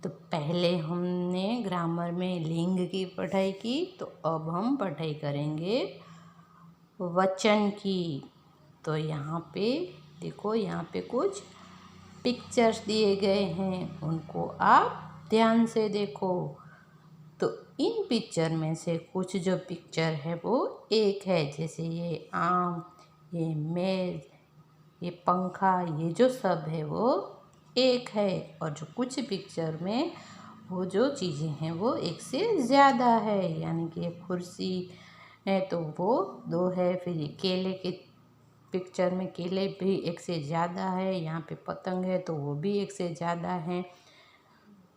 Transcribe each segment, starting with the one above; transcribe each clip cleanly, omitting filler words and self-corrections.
तो पहले हमने ग्रामर में लिंग की पढ़ाई की, तो अब हम पढ़ाई करेंगे वचन की। तो यहाँ पे देखो, यहाँ पे कुछ पिक्चर्स दिए गए हैं, उनको आप ध्यान से देखो। तो इन पिक्चर में से कुछ जो पिक्चर है वो एक है, जैसे ये आम, ये मेज, ये पंखा, ये जो सब है वो एक है। और जो कुछ पिक्चर में वो जो चीज़ें हैं वो एक से ज़्यादा है, यानी कि ये कुर्सी है तो वो दो है। फिर ये केले के पिक्चर में केले भी एक से ज़्यादा है, यहाँ पे पतंग है तो वो भी एक से ज़्यादा है।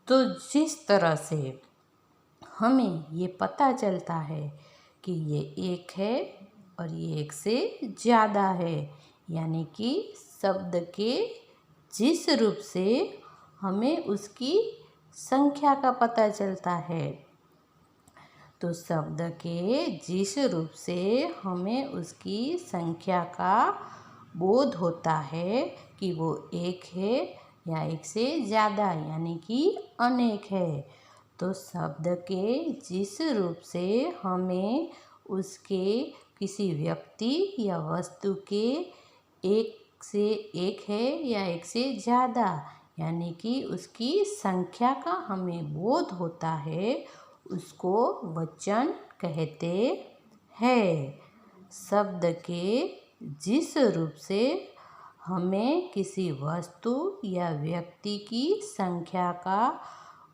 तो जिस तरह से हमें ये पता चलता है कि ये एक है और ये एक से ज़्यादा है, यानी कि शब्द के जिस रूप से हमें उसकी संख्या का पता चलता है, तो शब्द के जिस रूप से हमें उसकी संख्या का बोध होता है कि वो एक है या एक से ज़्यादा, यानी कि अनेक है। तो शब्द के जिस रूप से हमें उसके किसी व्यक्ति या वस्तु के एक से एक है या एक से ज़्यादा, यानी कि उसकी संख्या का हमें बोध होता है, उसको वचन कहते हैं। शब्द के जिस रूप से हमें किसी वस्तु या व्यक्ति की संख्या का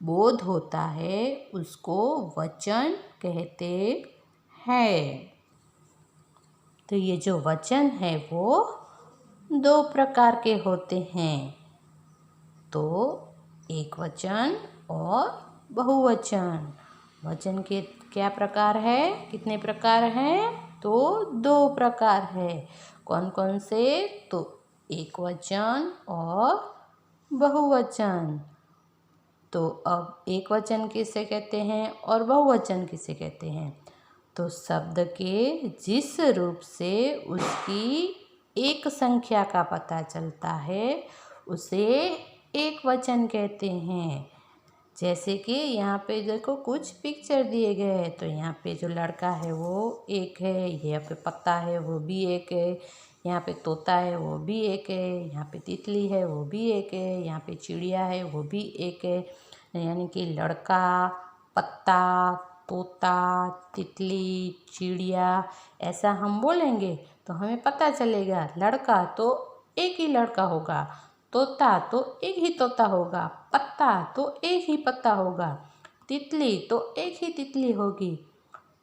बोध होता है, उसको वचन कहते हैं। तो ये जो वचन है वो दो प्रकार के होते हैं, तो एक वचन और बहुवचन। वचन के क्या प्रकार है, कितने प्रकार हैं? तो दो प्रकार है। कौन कौन से? तो एक वचन और बहुवचन। तो अब एक वचन किसे कहते हैं और बहुवचन किसे कहते हैं? तो शब्द के जिस रूप से उसकी एक संख्या का पता चलता है, उसे एक वचन कहते हैं। जैसे कि यहाँ पे देखो कुछ पिक्चर दिए गए हैं, तो यहाँ पे जो लड़का है वो एक है, यहाँ पे पत्ता है वो भी एक है, यहाँ पे तोता है वो भी एक है, यहाँ पे तितली है वो भी एक है, यहाँ पे चिड़िया है वो भी एक है। यानी कि लड़का, पत्ता, तोता, तितली, चिड़िया, ऐसा हम बोलेंगे तो हमें पता चलेगा लड़का तो एक ही लड़का होगा, तोता तो एक ही तोता होगा, पत्ता तो एक ही पत्ता होगा, तितली तो एक ही तितली होगी।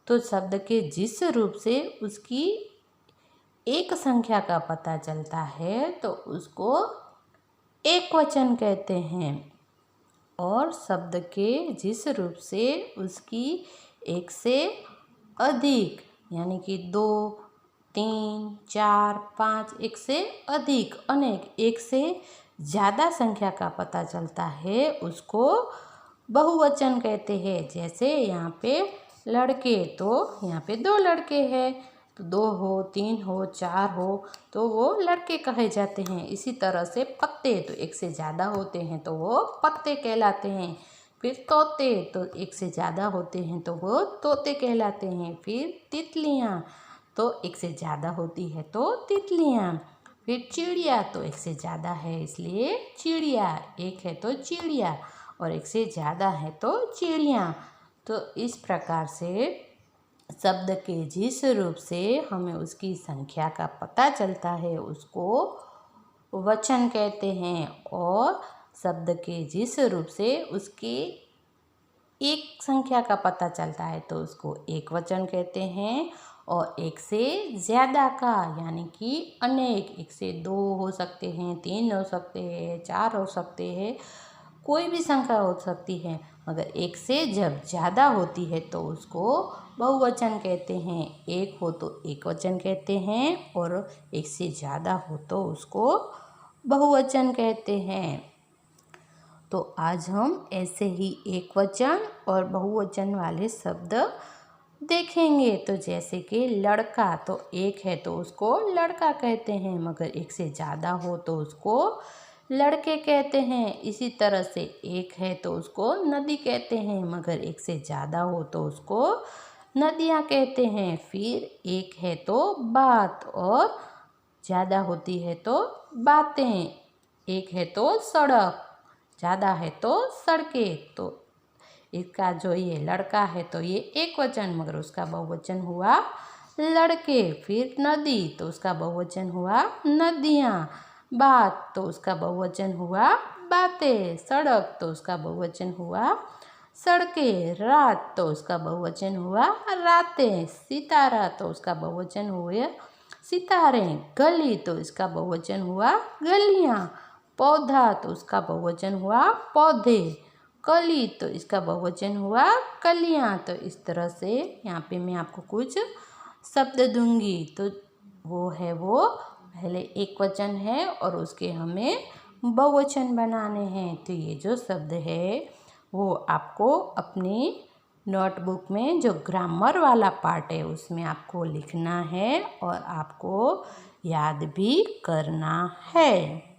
तो शब्द के जिस रूप से उसकी एक संख्या का पता चलता है तो उसको एक वचन कहते हैं। और शब्द के जिस रूप से उसकी एक से अधिक, यानी कि 2, 3, 4, 5, एक से अधिक, अनेक, एक से ज़्यादा संख्या का पता चलता है, उसको बहुवचन कहते हैं। जैसे यहाँ पे लड़के, तो यहाँ पे 2 लड़के हैं, तो 2 हो, 3 हो, 4 हो तो वो लड़के कहे जाते हैं। इसी तरह से पत्ते, तो एक से ज़्यादा होते हैं तो वो पत्ते कहलाते हैं। फिर तोते, तो एक से ज़्यादा होते हैं तो वो तोते कहलाते हैं। फिर तितलियाँ, तो एक से ज़्यादा होती है तो तितलियाँ। फिर चिड़िया, तो एक से ज़्यादा है इसलिए चिड़िया, एक है तो चिड़िया और एक से ज़्यादा है तो चिड़िया। तो इस प्रकार से शब्द के जिस रूप से हमें उसकी संख्या का पता चलता है उसको वचन कहते हैं, और शब्द के जिस रूप से उसकी एक संख्या का पता चलता है तो उसको एक वचन कहते हैं। और एक से ज़्यादा का, यानी कि अनेक, एक से 2 हो सकते हैं, 3 हो सकते हैं, 4 हो सकते हैं, कोई भी संख्या हो सकती है, मगर एक से जब ज़्यादा होती है तो उसको बहुवचन कहते हैं। एक हो तो एक वचन कहते हैं और एक से ज़्यादा हो तो उसको बहुवचन कहते हैं। तो आज हम ऐसे ही एक वचन और बहुवचन वाले शब्द देखेंगे। तो जैसे कि लड़का, तो एक है तो उसको लड़का कहते हैं, मगर एक से ज़्यादा हो तो उसको लड़के कहते हैं। इसी तरह से एक है तो उसको नदी कहते हैं, मगर एक से ज़्यादा हो तो उसको नदियाँ कहते हैं। फिर एक है तो बात और ज़्यादा होती है तो बातें। एक है तो सड़क, ज़्यादा है तो सड़कें। तो इसका जो ये लड़का है तो ये एक वचन, मगर उसका बहुवचन हुआ लड़के। फिर नदी तो उसका बहुवचन हुआ नदियाँ। बात तो उसका बहुवचन हुआ बातें। सड़क तो उसका बहुवचन हुआ सड़कें। रात तो उसका बहुवचन हुआ रातें। सितारा तो उसका बहुवचन हुए सितारे। गली तो इसका बहुवचन हुआ गलियाँ। पौधा तो उसका बहुवचन हुआ पौधे। कली तो इसका बहुवचन हुआ कलियाँ। तो इस तरह से यहाँ पे मैं आपको कुछ शब्द दूंगी। तो वो पहले एक वचन है और उसके हमें बहुवचन बनाने हैं। तो ये जो शब्द है वो आपको अपनी नोटबुक में जो ग्रामर वाला पार्ट है उसमें आपको लिखना है और आपको याद भी करना है।